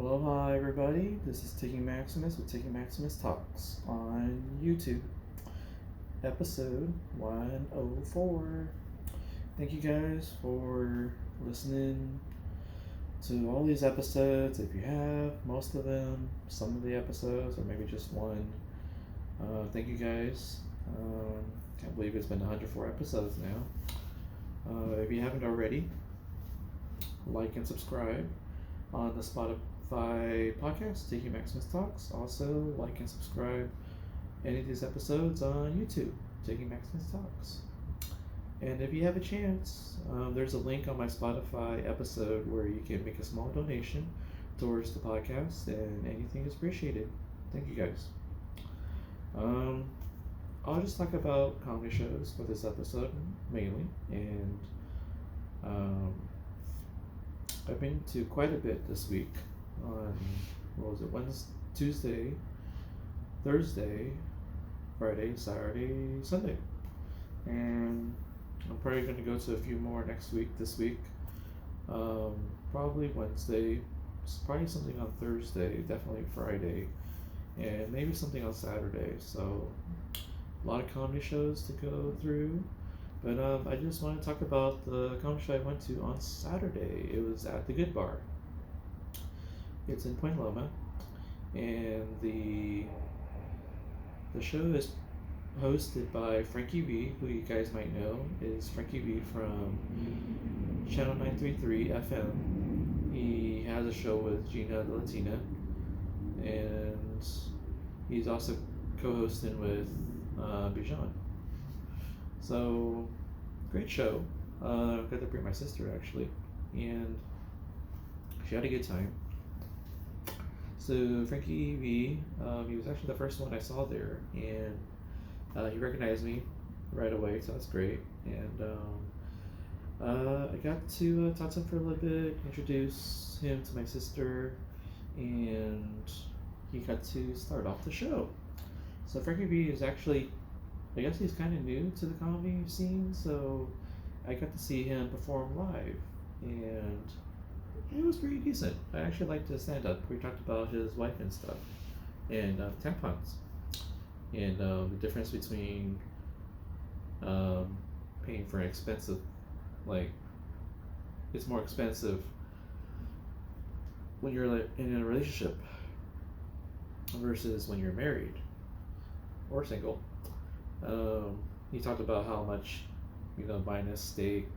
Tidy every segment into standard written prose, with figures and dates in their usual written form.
Hello, hi everybody. This is Tiggy Maximus with Tiggy Maximus Talks on YouTube, episode 104. Thank you guys for listening to all these episodes. If you have most of them, some of the episodes, or maybe just one, thank you guys. Can't believe it's been 104 episodes now. If you haven't already, like and subscribe on the Spotify podcast, Tiggy Maximus Talks. Also, like and subscribe any of these episodes on YouTube, Tiggy Maximus Talks. And if you have a chance, there's a link on my Spotify episode where you can make a small donation towards the podcast, and anything is appreciated. Thank you guys. I'll just talk about comedy shows for this episode mainly, and I've been to quite a bit this week on, what was it, Wednesday, Tuesday, Thursday, Friday, Saturday, Sunday. And I'm probably going to go to a few more this week. Probably Wednesday, probably something on Thursday, definitely Friday, and maybe something on Saturday. So a lot of comedy shows to go through. But I just want to talk about the comedy show I went to on Saturday. It was at the Good Bar. It's in Point Loma, and the show is hosted by Frankie V, who you guys might know is Frankie V from Channel 933 FM. He has a show with Gina the Latina, and he's also co-hosting with Bijan. So, great show. Got to bring my sister actually, and she had a good time. So Frankie V, he was actually the first one I saw there, and he recognized me right away, so that's great. And I got to talk to him for a little bit, introduce him to my sister, and he got to start off the show. So Frankie V is actually, I guess he's kind of new to the comedy scene, so I got to see him perform live, and it was pretty decent. I actually liked his stand-up. We talked about his wife and stuff, and tampons, and the difference between paying for an expensive, like, it's more expensive when you're like in a relationship versus when you're married or single. He talked about how much, buying a steak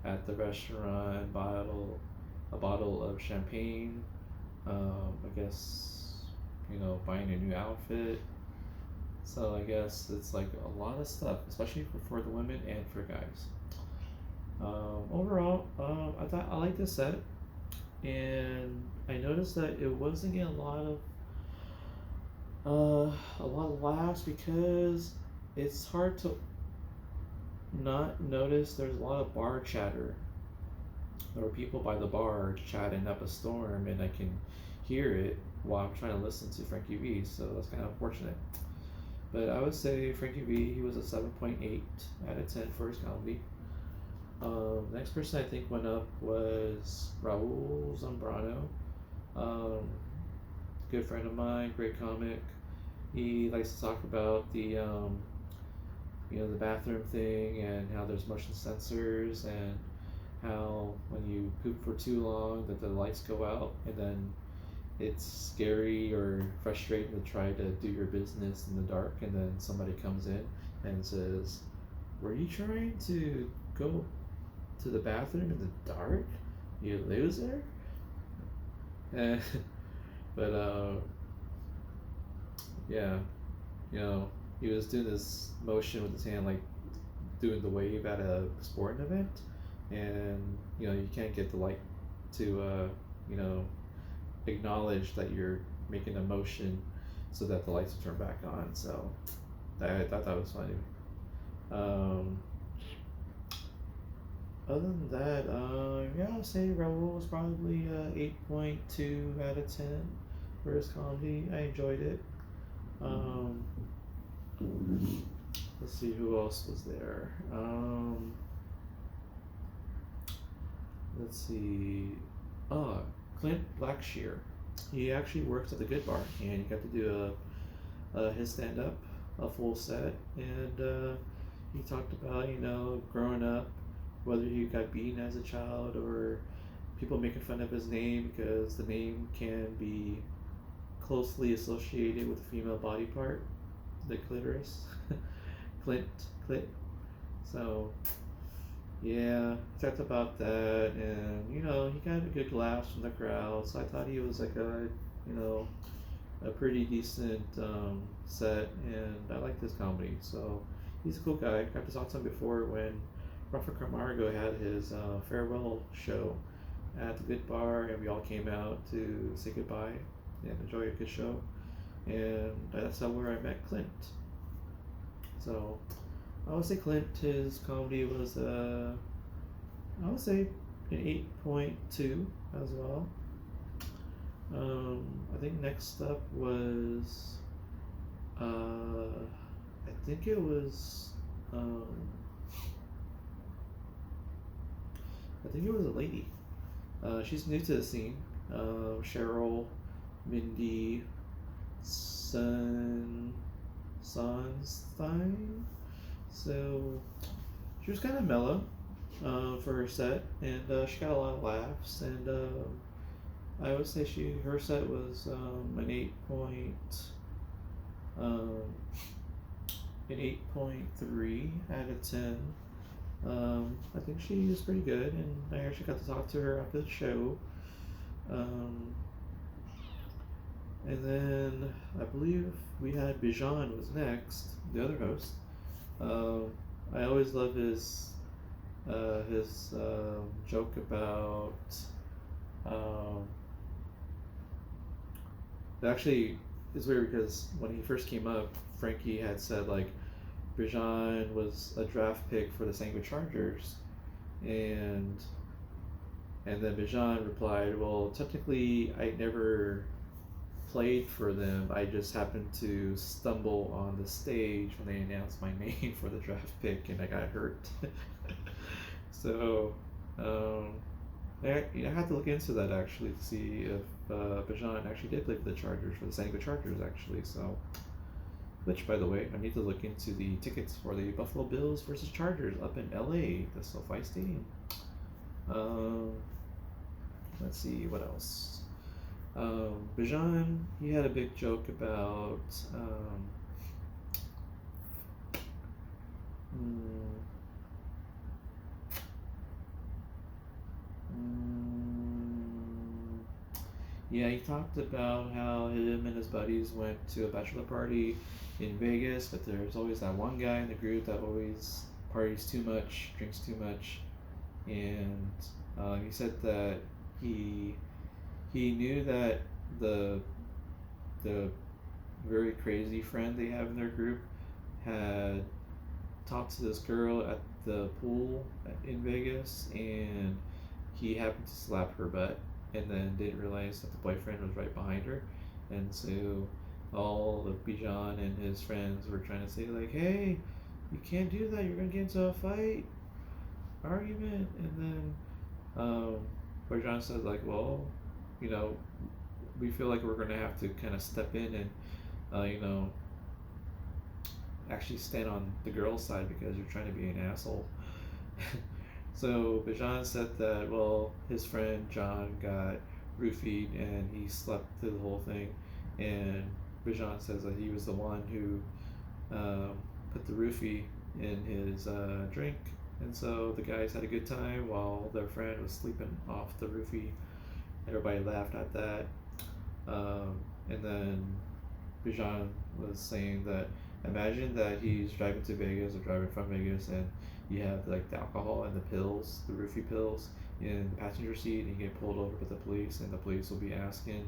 at the restaurant, a bottle of champagne, I guess, buying a new outfit. So I guess it's like a lot of stuff, especially for the women and for guys. Overall, I thought I liked the set, and I noticed that it wasn't getting a lot of laughs because it's hard to not notice there's a lot of bar chatter. There were people by the bar chatting up a storm, and I can hear it while I'm trying to listen to Frankie V, so that's kind of unfortunate. But I would say Frankie V, he was a 7.8 out of 10 for his comedy. Next person I think went up was Raul Zambrano. Good friend of mine, great comic. He likes to talk about the the bathroom thing, and how there's motion sensors, and how when you poop for too long that the lights go out, and then it's scary or frustrating to try to do your business in the dark, and then somebody comes in and says, "Were you trying to go to the bathroom in the dark, you loser?" But yeah, he was doing this motion with his hand, like doing the wave at a sporting event, and you can't get the light to acknowledge that you're making a motion so that the lights will turn back on. So I thought that was funny. Other than that, I'll say Raul was probably 8.2 out of 10 for his comedy. I enjoyed it. Let's see who else was there. Let's see. Clint Blackshear. he actually works at the Good Bar, and he got to do his stand up, a full set, and he talked about growing up, whether he got beaten as a child or people making fun of his name because the name can be closely associated with a female body part, the clitoris, Clint, Clit. So yeah, he talked about that, and he got a good laughs from the crowd. So I thought he was like a pretty decent set, and I liked his comedy. So he's a cool guy. I got to talk to him before when Rafa Camargo had his farewell show at the Good Bar, and we all came out to say goodbye and enjoy a good show. And that's where I met Clint. So I would say Clint, his comedy was I would say an 8.2 as well. I think next up was I think it was a lady. She's new to the scene. Cheryl Mindy Sonstein. So she was kind of mellow for her set, and she got a lot of laughs. And I would say her set was an 8.3 out of 10. I think she is pretty good, and I actually got to talk to her after the show. And then I believe we had Bijan was next, the other host. I always love his joke about actually it's weird because when he first came up, Frankie had said like Bijan was a draft pick for the San Diego Chargers, and then Bijan replied, "Well, technically, I never played for them. I just happened to stumble on the stage when they announced my name for the draft pick, and I got hurt." So, I had to look into that actually to see if Bijan actually did play for the Chargers, for the San Diego Chargers actually. So, which, by the way, I need to look into the tickets for the Buffalo Bills versus Chargers up in LA, the SoFi Stadium. Let's see what else. Bijan, he had a big joke about yeah, he talked about how him and his buddies went to a bachelor party in Vegas, but there's always that one guy in the group that always parties too much, drinks too much, and he said that he knew that the very crazy friend they have in their group had talked to this girl at the pool in Vegas, and he happened to slap her butt, and then didn't realize that the boyfriend was right behind her, and so all of Bijan and his friends were trying to say like, "Hey, you can't do that. You're gonna get into a fight, argument," and then Bijan says like, "Well, we feel like we're gonna have to kind of step in and actually stand on the girl's side because you're trying to be an asshole." So Bijan said that, well, his friend John got roofied and he slept through the whole thing, and Bijan says that he was the one who put the roofie in his drink, and so the guys had a good time while their friend was sleeping off the roofie. Everybody laughed at that, and then Bijan was saying that imagine that he's driving to Vegas or driving from Vegas, and you have like the alcohol and the pills, the roofie pills, in the passenger seat, and you get pulled over with the police, and the police will be asking,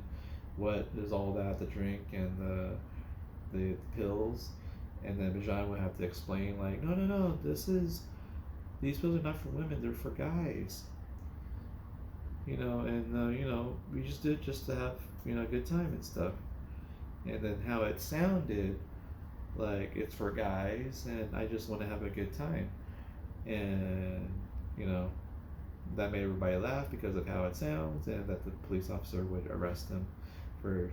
"What is all that? The drink and the pills?" And then Bijan would have to explain like, "No, these pills are not for women; they're for guys." And we just did it just to have a good time and stuff. And then how it sounded like it's for guys, and I just want to have a good time, and that made everybody laugh because of how it sounds, and that the police officer would arrest him. for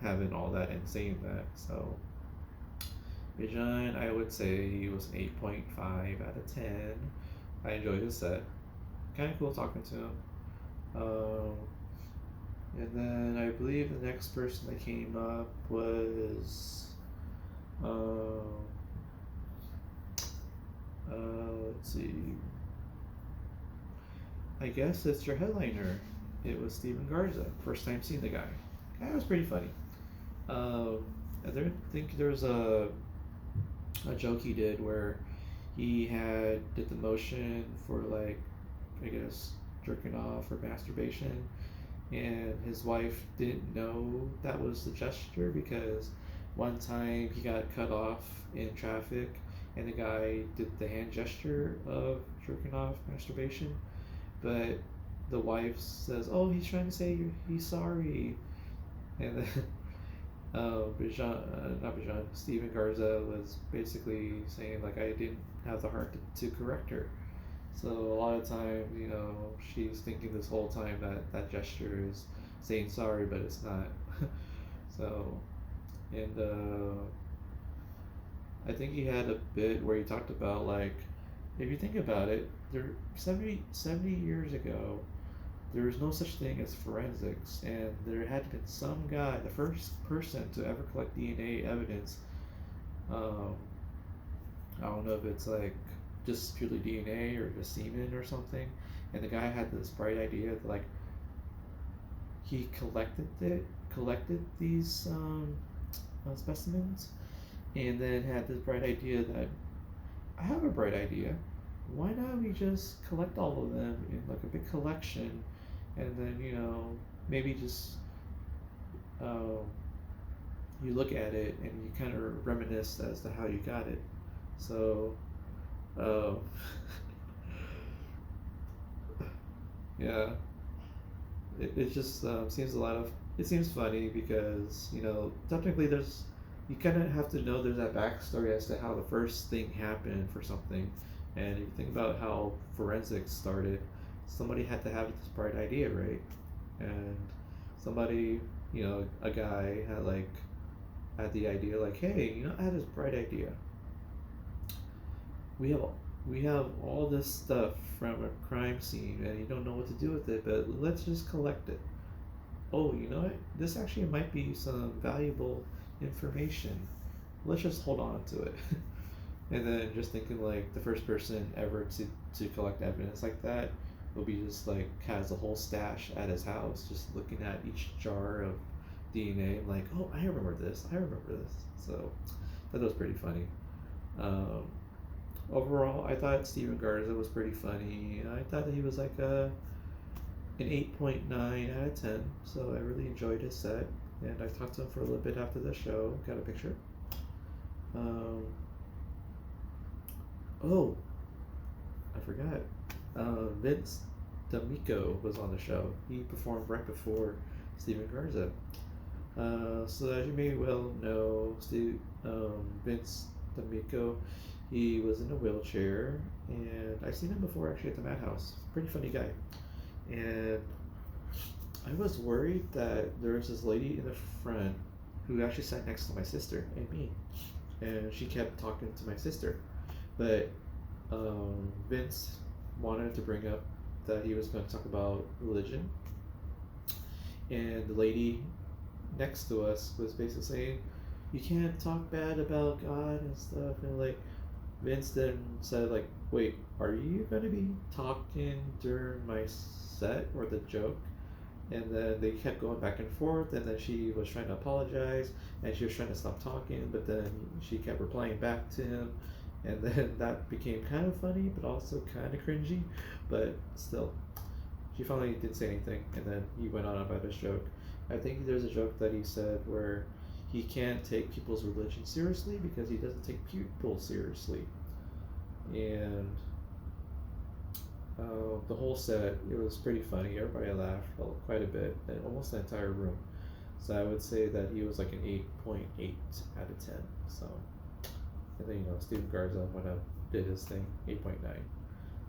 having all that and saying that. So Bijan, I would say he was an 8.5 out of 10. I enjoyed his set. Kind of cool talking to him. Um, and then I believe the next person that came up was, let's see. I guess it's your headliner. It was Steven Garza. First time seeing the guy. Guy was pretty funny. I think there was a joke he did where he did the motion for, like, I guess jerking off or masturbation, and his wife didn't know that was the gesture because one time he got cut off in traffic and the guy did the hand gesture of jerking off masturbation, but the wife says, "Oh, he's trying to say he's sorry," and then not Bijan, Steven Garza was basically saying, like, I didn't have the heart to correct her. So a lot of times, she's thinking this whole time that gesture is saying sorry, but it's not. So, and I think he had a bit where he talked about, like, if you think about it, 70 years ago, there was no such thing as forensics, and there had been some guy, the first person to ever collect DNA evidence. I don't know if it's like just purely DNA or just semen or something. And the guy had this bright idea that, like, he collected these specimens, and then had this bright idea that I have a bright idea. Why not we just collect all of them in, like, a big collection, and then maybe just you look at it and you kind of reminisce as to how you got it. So yeah, it just seems funny because technically you kind of have to know there's that backstory as to how the first thing happened for something. And if you think about how forensics started, somebody had to have this bright idea, right? And somebody, a guy had the idea, like, hey, I had this bright idea. We have all this stuff from a crime scene, and you don't know what to do with it, but let's just collect it. Oh, you know what? This actually might be some valuable information. Let's just hold on to it. And then just thinking, like, the first person ever to collect evidence like that will be just, like, has a whole stash at his house, just looking at each jar of DNA, like, oh, I remember this. So that was pretty funny. Overall, I thought Steven Garza was pretty funny. I thought that he was like an 8.9 out of 10. So I really enjoyed his set, and I talked to him for a little bit after the show. Got a picture. Oh, I forgot. Vince D'Amico was on the show. He performed right before Steven Garza. So as you may well know, Vince D'Amico, he was in a wheelchair, and I've seen him before actually at the Madhouse. Pretty funny guy. And I was worried that there was this lady in the front who actually sat next to my sister and me, and she kept talking to my sister. But Vince wanted to bring up that he was going to talk about religion, and the lady next to us was basically saying, you can't talk bad about God and stuff, and, like, Vince then said, like, wait, are you going to be talking during my set or the joke? And then they kept going back and forth, and then she was trying to apologize, and she was trying to stop talking, but then she kept replying back to him, and then that became kind of funny, but also kind of cringy, but still. She finally didn't say anything, and then he went on about his joke. I think there's a joke that he said where he can't take people's religion seriously because he doesn't take people seriously. And the whole set, it was pretty funny. Everybody laughed quite a bit, and almost the entire room. So I would say that he was like an 8.8 out of 10. So, and then Steven Garza went up, did his thing, 8.9.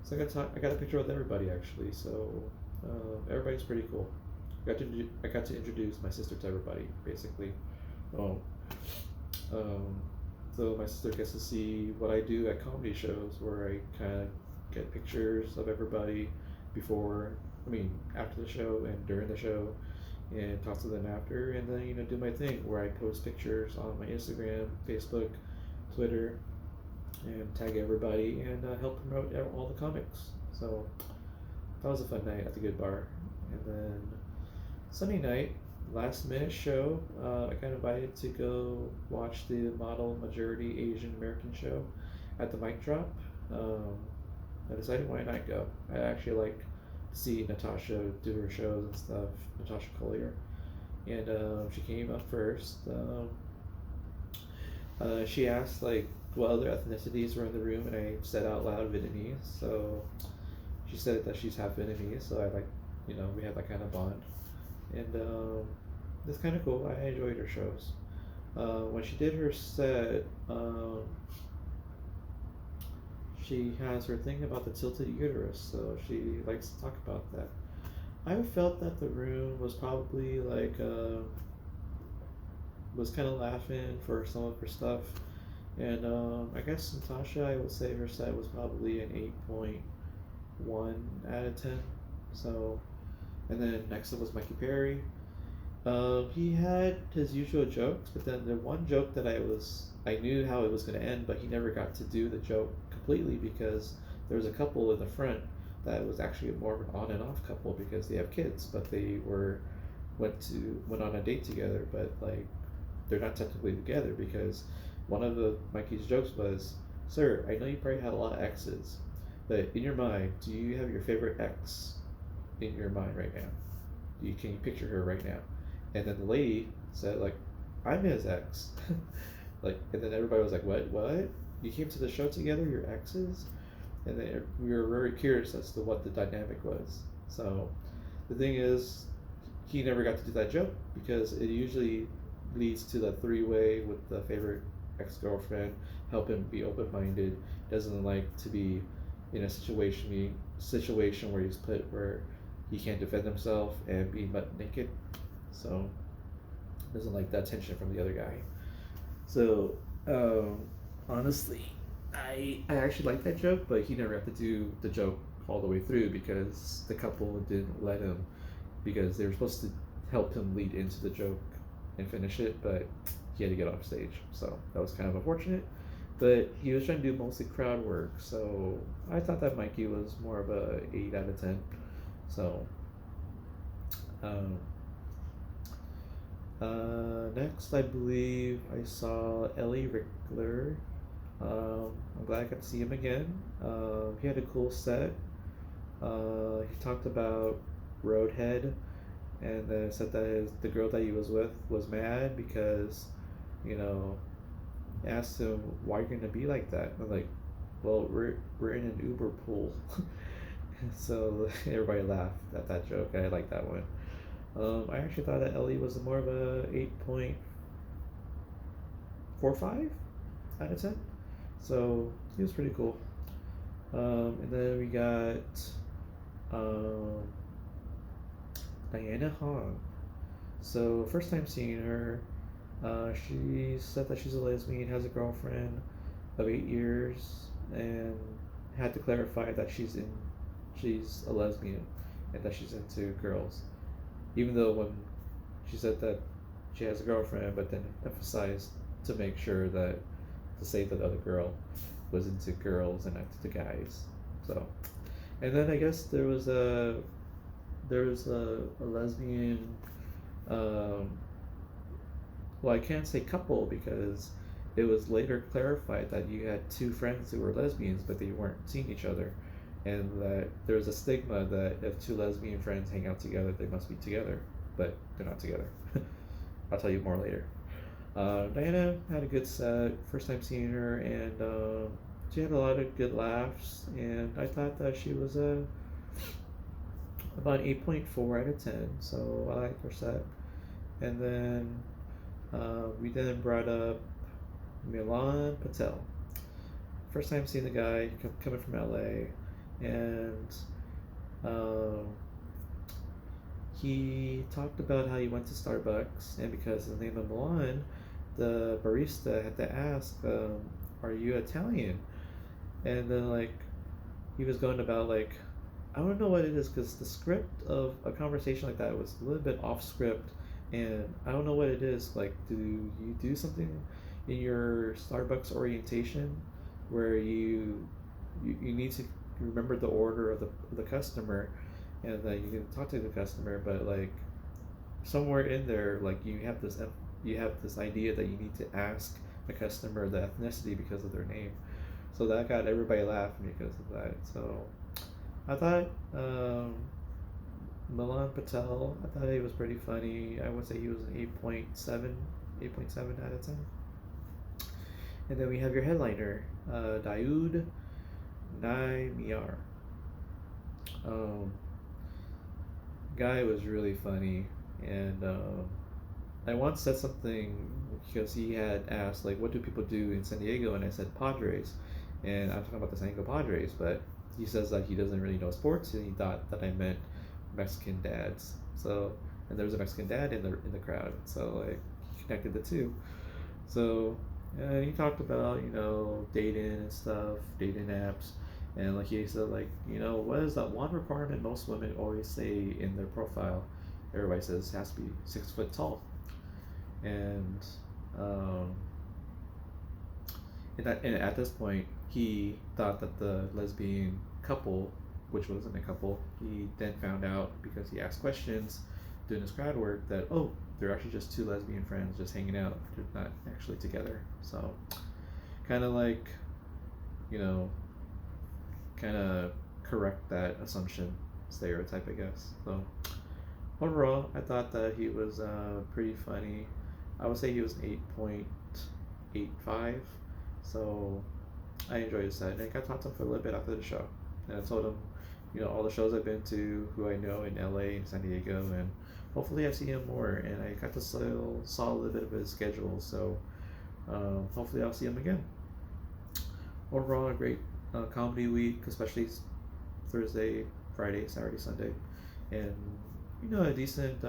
So I got a picture with everybody actually. So everybody's pretty cool. I got to introduce my sister to everybody basically. Oh, um, so my sister gets to see what I do at comedy shows, where I kind of get pictures of everybody before, I mean, after the show and during the show, and talk to them after, and then do my thing where I post pictures on my Instagram, Facebook, Twitter, and tag everybody and help promote all the comics. So that was a fun night at the Good Bar. And then Sunday night, last minute show, I got invited to go watch the Model Majority Asian American show at the Mic Drop. I decided why not go. I actually like to see Natasha do her shows and stuff, Natasha Collier. And she came up first. She asked like what other ethnicities were in the room, and I said out loud Vietnamese. So she said that she's half Vietnamese, so I like, we had that kind of bond, and it's kind of cool. I enjoyed her shows. When she did her set, she has her thing about the tilted uterus, so she likes to talk about that. I felt that the room was probably like was kind of laughing for some of her stuff, and I guess Natasha, I would say her set was probably an 8.1 out of 10. So, and then next up was Mikey Perry. He had his usual jokes, but then the one joke that I knew how it was going to end, but he never got to do the joke completely because there was a couple in the front that was actually more of an on and off couple because they have kids, but they went on a date together, but like they're not technically together because one of Mikey's jokes was, "Sir, I know you probably had a lot of exes, but in your mind, do you have your favorite ex in your mind right now? Can you picture her right now?" And then the lady said, like, "I'm his ex." Like, and then everybody was like, what? You came to the show together, your exes? And then we were very curious as to what the dynamic was. So the thing is, he never got to do that joke because it usually leads to the three-way with the favorite ex-girlfriend, help him be open-minded, doesn't like to be in a situation where he's put where he can't defend himself and be butt naked. So doesn't like that tension from the other guy. So honestly, I actually like that joke, but he never got to do the joke all the way through because the couple didn't let him, because they were supposed to help him lead into the joke and finish it, but he had to get off stage. So that was kind of unfortunate. But he was trying to do mostly crowd work, so I thought that Mikey was more of a 8 out of 10. So next, I believe I saw Ellie Rickler. I'm glad I got to see him again. He had a cool set. He talked about Roadhead, and then said that the girl that he was with was mad because, asked him, "Why are you gonna be like that?" I'm like, "Well, we're in an Uber pool." So everybody laughed at that joke. I like that one. I actually thought that Ellie was more of a 8.45 out of 10. So he was pretty cool. And then we got Diana Hong. So first time seeing her, she said that she's a lesbian, has a girlfriend of 8 years, and had to clarify that she's a lesbian and that she's into girls. Even though when she said that she has a girlfriend, but then emphasized to make sure to say that the other girl was into girls and not to guys. So, and then I guess there was a lesbian. Well, I can't say couple because it was later clarified that you had two friends who were lesbians, but they weren't seeing each other, and that there was a stigma that if two lesbian friends hang out together, they must be together, but they're not together. I'll tell you more later. Diana had a good set, first time seeing her, and she had a lot of good laughs, and I thought that she was about 8.4 out of 10, so I liked her set. And then we then brought up Milan Patel. First time seeing the guy coming from LA, and he talked about how he went to Starbucks, and because his name is Milan, the barista had to ask, "Are you Italian?" And then like he was going about like I don't know what it is because the script of a conversation like that was a little bit off script, and I don't know what it is. Like, do you do something in your Starbucks orientation where you need to remember the order of the customer, and that you can talk to the customer, but like somewhere in there, like you have this idea that you need to ask the customer the ethnicity because of their name. So that got everybody laughing because of that. So I thought Milan Patel, I thought he was pretty funny. I would say he was an 8.7 out of 10. And then we have your headliner, Dauood Naimyar. Um, Guy was really funny, and I once said something because he had asked like, "What do people do in San Diego?" And I said Padres, and I'm talking about the San Diego Padres, but he says that he doesn't really know sports, and he thought that I meant Mexican dads. So, and there was a Mexican dad in the crowd, so like he connected the two. So, he talked about dating and stuff, dating apps, and like he said like what is that one requirement most women always say in their profile? Everybody says it has to be 6 foot tall, and um, and at this point, he thought that the lesbian couple, which wasn't a couple, he then found out because he asked questions doing his crowd work that, oh, they're actually just two lesbian friends just hanging out. They're not actually together. So, kind of like, you know, kind of correct that assumption, stereotype, I guess. So, overall, I thought that he was pretty funny. I would say he was an 8.85. So I enjoyed his set, and I got to talk to him for a little bit after the show. And I told him, all the shows I've been to, who I know in LA and San Diego, and hopefully I see him more. And I got to saw a little bit of his schedule, so hopefully I'll see him again. Overall, a great comedy week, especially Thursday, Friday, Saturday, Sunday, and a decent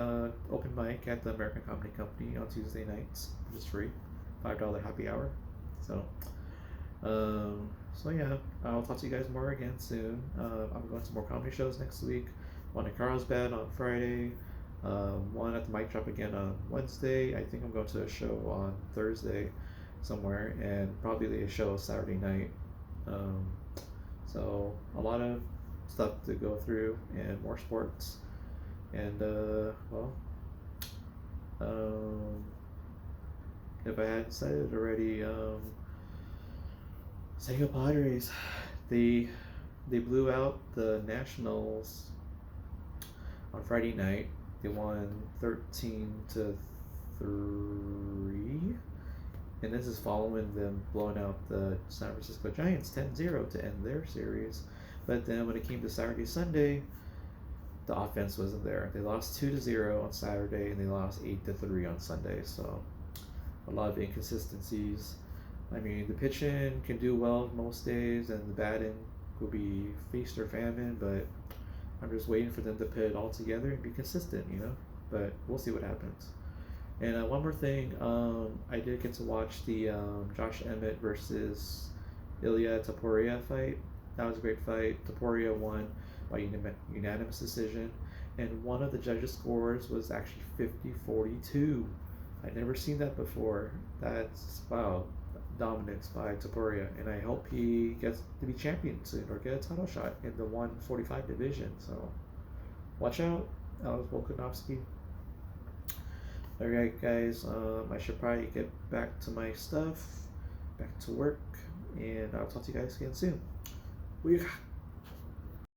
open mic at the American Comedy Company on Tuesday nights, which is free, $5 happy hour. So, so yeah, I'll talk to you guys more again soon. I'm going to more comedy shows next week. One at Carlsbad on Friday. One at the Mic Drop again on Wednesday. I think I'm going to a show on Thursday somewhere, and probably a show Saturday night. So a lot of stuff to go through and more sports. And if I hadn't said it already, San Diego Padres, they blew out the Nationals on Friday night. They won 13-3, and this is following them blowing out the San Francisco Giants 10-0 to end their series. But then when it came to Saturday, Sunday, the offense wasn't there. They lost 2-0 on Saturday, and they lost 8-3 on Sunday. So a lot of inconsistencies. I mean, the pitching can do well most days, and the batting will be feast or famine. But I'm just waiting for them to put it all together and be consistent, But we'll see what happens. And one more thing, I did get to watch the Josh Emmett versus Ilya Taporia fight. That was a great fight. Taporia won by unanimous decision, and one of the judges' scores was actually 50-42. I'd never seen that before. That's, wow, dominance by Taporia, and I hope he gets to be champion soon or get a title shot in the 145 division. So watch out, Alex Volkanovski. Alright guys, I should probably get back to my stuff, back to work, and I'll talk to you guys again soon. We